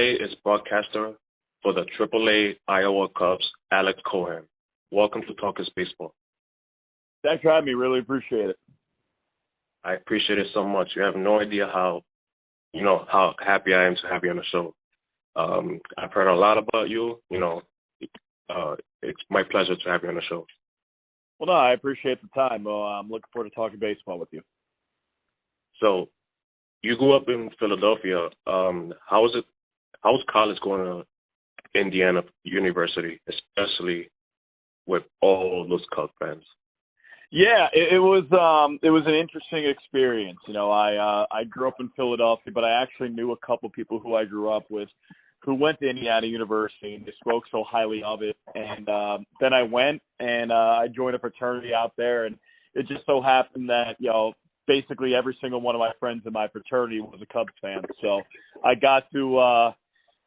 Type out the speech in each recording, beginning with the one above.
Today is broadcaster for the AAA Iowa Cubs, Alex Cohen. Welcome to Talk is Baseball. Thanks for having me. Really appreciate it. I appreciate it so much. You have no idea how happy I am to have you on the show. I've heard a lot about you. It's my pleasure to have you on the show. Well, no, I appreciate the time. I'm looking forward to talking baseball with you. So, you grew up in Philadelphia. How's college going to Indiana University, especially with all those Cubs fans? Yeah, it was an interesting experience. I grew up in Philadelphia, but I actually knew a couple people who I grew up with who went to Indiana University, and they spoke so highly of it. And then I went and I joined a fraternity out there, and it just so happened that basically every single one of my friends in my fraternity was a Cubs fan. So I got to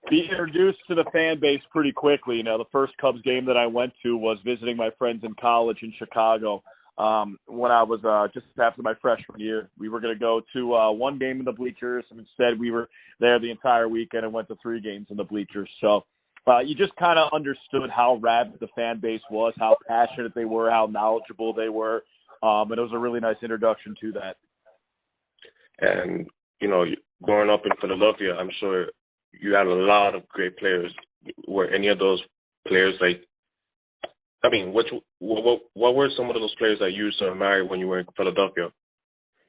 be introduced to the fan base pretty quickly. The first Cubs game that I went to was visiting my friends in college in Chicago. When I was just after my freshman year. We were going to go to one game in the bleachers, and instead we were there the entire weekend and went to 3 games in the bleachers. So you just kind of understood how rabid the fan base was, how passionate they were, how knowledgeable they were, and it was a really nice introduction to that. And, growing up in Philadelphia, I'm sure you had a lot of great players. Were any of those players what were some of those players that you used to admire when you were in Philadelphia?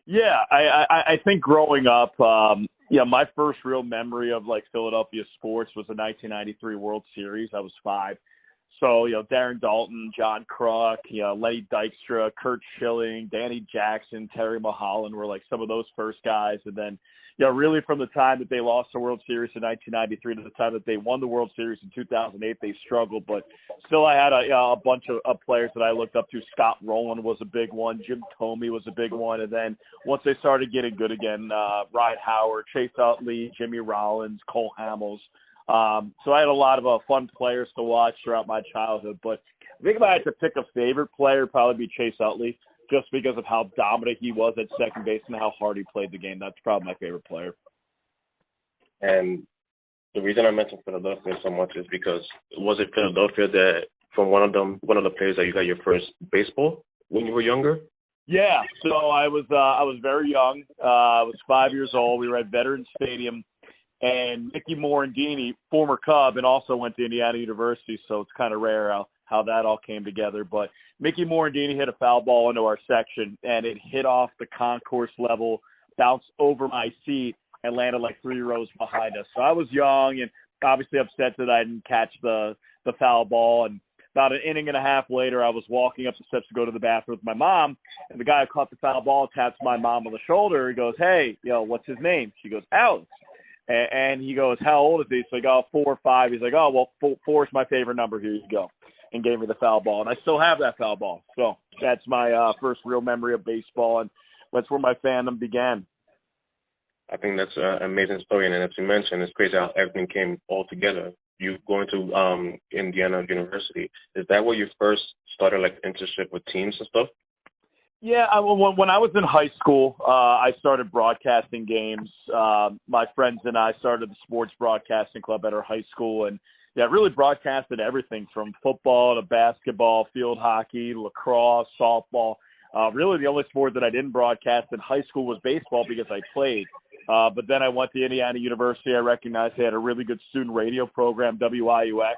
Yeah, I think growing up, my first real memory of Philadelphia sports was the 1993 World Series. I was 5. So, Darren Dalton, John Kruk, Lenny Dykstra, Kurt Schilling, Danny Jackson, Terry Mulholland were some of those first guys. And then, really from the time that they lost the World Series in 1993 to the time that they won the World Series in 2008, they struggled. But still, I had a bunch of players that I looked up to. Scott Rowland was a big one. Jim Thome was a big one. And then once they started getting good again, Ryan Howard, Chase Utley, Jimmy Rollins, Cole Hamels. So I had a lot of fun players to watch throughout my childhood. But I think if I had to pick a favorite player, it'd probably be Chase Utley, just because of how dominant he was at second base and how hard he played the game. That's probably my favorite player. And the reason I mentioned Philadelphia so much is because was it Philadelphia that from one of the players that you got your first baseball when you were younger? Yeah. So I was very young. I was 5 years old. We were at Veterans Stadium. And Mickey Morandini, former Cub, and also went to Indiana University, so it's kind of rare how that all came together. But Mickey Morandini hit a foul ball into our section, and it hit off the concourse level, bounced over my seat, and landed 3 rows behind us. So I was young and obviously upset that I didn't catch the foul ball. And about an inning and a half later, I was walking up the steps to go to the bathroom with my mom, and the guy who caught the foul ball taps my mom on the shoulder. He goes, "Hey, what's his name?" She goes, "Alex." And he goes, "How old is he?" So I go, 4 or 5. He's like, "Oh, well, 4 is my favorite number. Here you go." And gave me the foul ball. And I still have that foul ball. So that's my first real memory of baseball. And that's where my fandom began. I think that's an amazing story. And as you mentioned, it's crazy how everything came all together. You going to Indiana University. Is that where you first started internship with teams and stuff? Yeah, when I was in high school, I started broadcasting games. My friends and I started the sports broadcasting club at our high school, and really broadcasted everything from football to basketball, field hockey, lacrosse, softball. Really, the only sport that I didn't broadcast in high school was baseball because I played. But then I went to Indiana University. I recognized they had a really good student radio program, WIUX.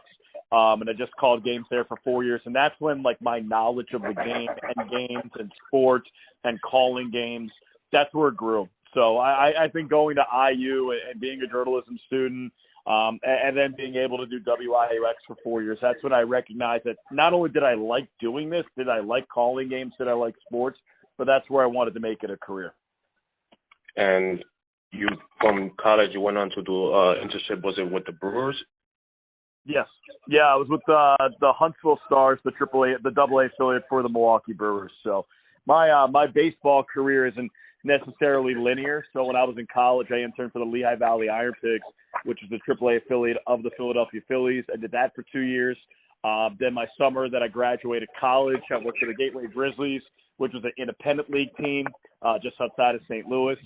And I just called games there for 4 years. And that's when, my knowledge of the game and games and sports and calling games, that's where it grew. So I think going to IU and being a journalism student and then being able to do WIUX for 4 years, that's when I recognized that not only did I like doing this, did I like calling games, did I like sports, but that's where I wanted to make it a career. And you, from college, you went on to do internship. Was it with the Brewers? Yes. Yeah, I was with the Huntsville Stars, the AA affiliate for the Milwaukee Brewers. So my baseball career isn't necessarily linear. So when I was in college, I interned for the Lehigh Valley Iron Pigs, which is the AAA affiliate of the Philadelphia Phillies. I did that for 2 years. Then my summer that I graduated college, I worked for the Gateway Grizzlies, which was an independent league team just outside of St. Louis.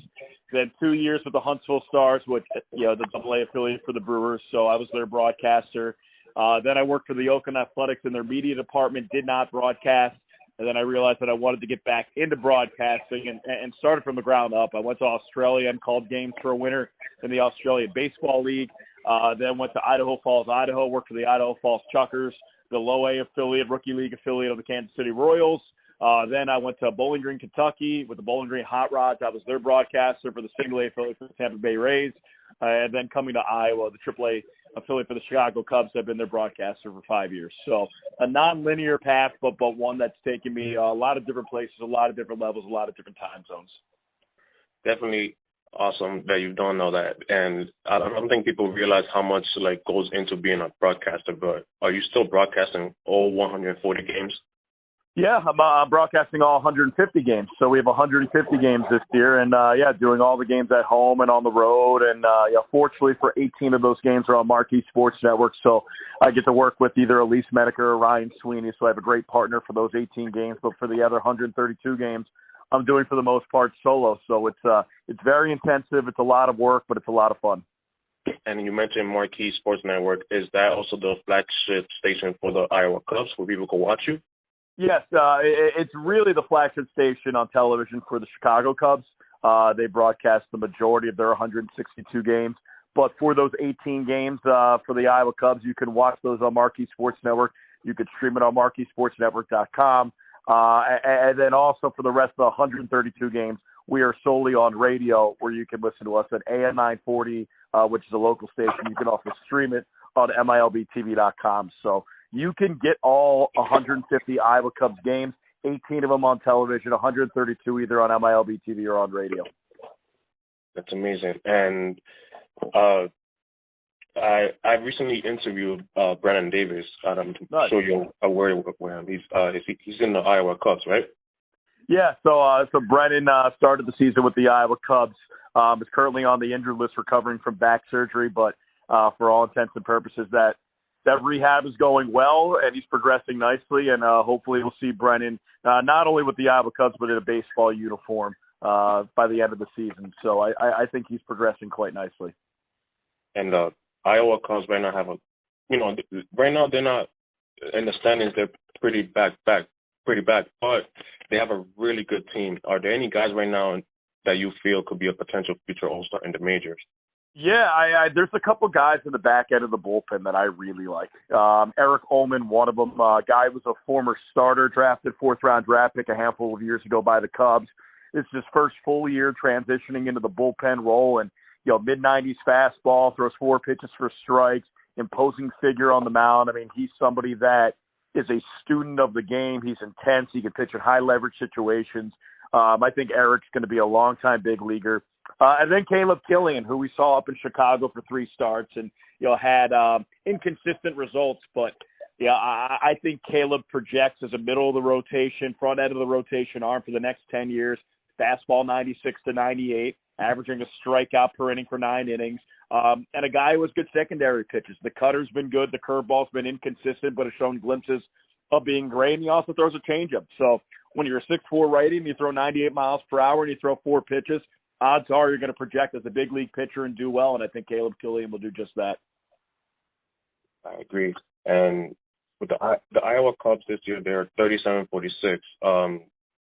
Then 2 years with the Huntsville Stars, which, the AA affiliate for the Brewers, so I was their broadcaster. Then I worked for the Oakland Athletics in their media department, did not broadcast. And then I realized that I wanted to get back into broadcasting and started from the ground up. I went to Australia and called games for a winter in the Australian Baseball League. Then went to Idaho Falls, Idaho, worked for the Idaho Falls Chuckers, the Low A affiliate, rookie league affiliate of the Kansas City Royals. Then I went to Bowling Green, Kentucky with the Bowling Green Hot Rods. I was their broadcaster for the single A affiliate for the Tampa Bay Rays. And then coming to Iowa, the AAA affiliate for the Chicago Cubs. I've been their broadcaster for 5 years. So a non-linear path, but one that's taken me a lot of different places, a lot of different levels, a lot of different time zones. Definitely awesome that you've done all that. And I don't think people realize how much goes into being a broadcaster, but are you still broadcasting all 140 games? Yeah, I'm broadcasting all 150 games. So we have 150 games this year, and doing all the games at home and on the road. And fortunately for 18 of those games are on Marquee Sports Network, so I get to work with either Elise Menaker or Ryan Sweeney. So I have a great partner for those 18 games. But for the other 132 games, I'm doing for the most part solo. So it's very intensive. It's a lot of work, but it's a lot of fun. And you mentioned Marquee Sports Network. Is that also the flagship station for the Iowa Cubs where people can watch you? Yes, it's really the flagship station on television for the Chicago Cubs. They broadcast the majority of their 162 games. But for those 18 games for the Iowa Cubs, you can watch those on Marquee Sports Network. You can stream it on MarqueeSportsNetwork.com. And then also for the rest of the 132 games, we are solely on radio, where you can listen to us at AM 940, which is a local station. You can also stream it on MILBTV.com. So you can get all 150 Iowa Cubs games, 18 of them on television, 132 either on MILB TV or on radio. That's amazing. And I recently interviewed Brandon Davis. I'm sure you're aware of him. He's in the Iowa Cubs, right? Yeah. So Brennan started the season with the Iowa Cubs. Is currently on the injured list, recovering from back surgery, but for all intents and purposes, that rehab is going well, and he's progressing nicely, and hopefully we'll see Brennan not only with the Iowa Cubs, but in a baseball uniform by the end of the season. So I think he's progressing quite nicely. And Iowa Cubs right now right now they're not in the standings. They're pretty back, but they have a really good team. Are there any guys right now that you feel could be a potential future All-Star in the majors? Yeah, there's a couple guys in the back end of the bullpen that I really like. Eric Ullman, one of them. Guy was a former starter, drafted 4th-round draft pick a handful of years ago by the Cubs. It's his first full year transitioning into the bullpen role, and mid-90s fastball, throws 4 pitches for strikes, imposing figure on the mound. I mean, he's somebody that is a student of the game. He's intense. He can pitch in high-leverage situations. I think Eric's going to be a long-time big leaguer. And then Caleb Killian, who we saw up in Chicago for 3 starts and, had inconsistent results. But, I think Caleb projects as a middle of the rotation, front end of the rotation arm for the next 10 years. Fastball 96 to 98, averaging a strikeout per inning for 9 innings. And a guy who has good secondary pitches. The cutter's been good. The curveball's been inconsistent, but has shown glimpses of being great. And he also throws a changeup. So when you're a 6'4" righty and you throw 98 miles per hour and you throw 4 pitches, odds are you're going to project as a big league pitcher and do well. And I think Caleb Killian will do just that. I agree. And with the Iowa Cubs this year, they're 37-46.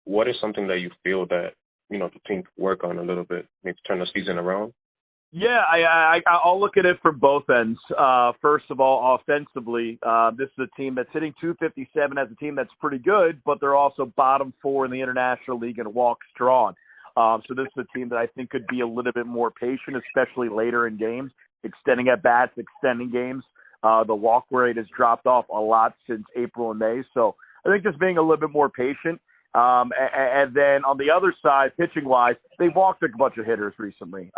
What is something that you feel that, the team can work on a little bit, maybe turn the season around? Yeah, I'll look at it from both ends. First of all, offensively, this is a team that's hitting .257 as a team that's pretty good, but they're also bottom 4 in the International League in walks drawn. So this is a team that I think could be a little bit more patient, especially later in games, extending at bats, extending games. The walk rate has dropped off a lot since April and May. So I think just being a little bit more patient. And then on the other side, pitching-wise, they walked a bunch of hitters recently.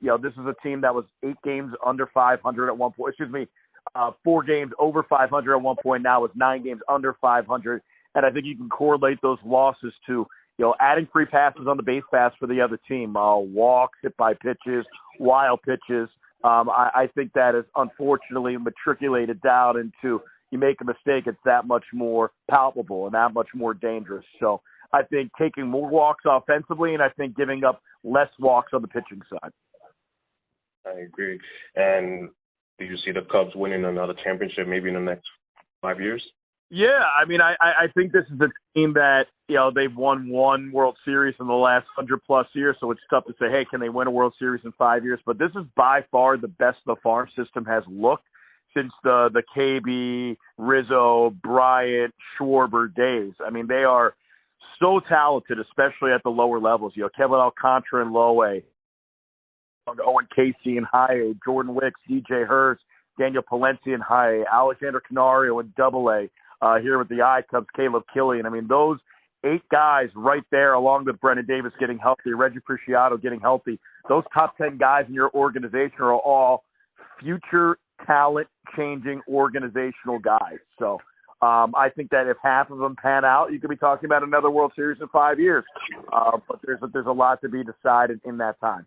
This is a team that was 8 games under 500 at one point. 4 games over 500 at one point. Now it's 9 games under 500. And I think you can correlate those losses to, adding free passes on the base pass for the other team, walks, hit by pitches, wild pitches. I think that has unfortunately matriculated down into, you make a mistake, it's that much more palpable and that much more dangerous. So I think taking more walks offensively, and I think giving up less walks on the pitching side. I agree. And do you see the Cubs winning another championship maybe in the next 5 years? Yeah, I mean, I think this is a team that, you know, they've won one World Series in the last 100-plus years, so it's tough to say, hey, can they win a World Series in 5 years? But this is by far the best the farm system has looked since the KB, Rizzo, Bryant, Schwarber days. I mean, they are so talented, especially at the lower levels. You know, Kevin Alcantara and Lowe, Owen Casey and high A, Jordan Wicks, DJ Hurst, Daniel Palencia and high A, Alexander Canario and double A. Here with the I Cubs, Caleb Killian. I mean, those 8 guys right there, along with Brennan Davis getting healthy, Reggie Preciado getting healthy, those top 10 guys in your organization are all future talent-changing organizational guys. So I think that if half of them pan out, you could be talking about another World Series in 5 years. But there's a lot to be decided in that time.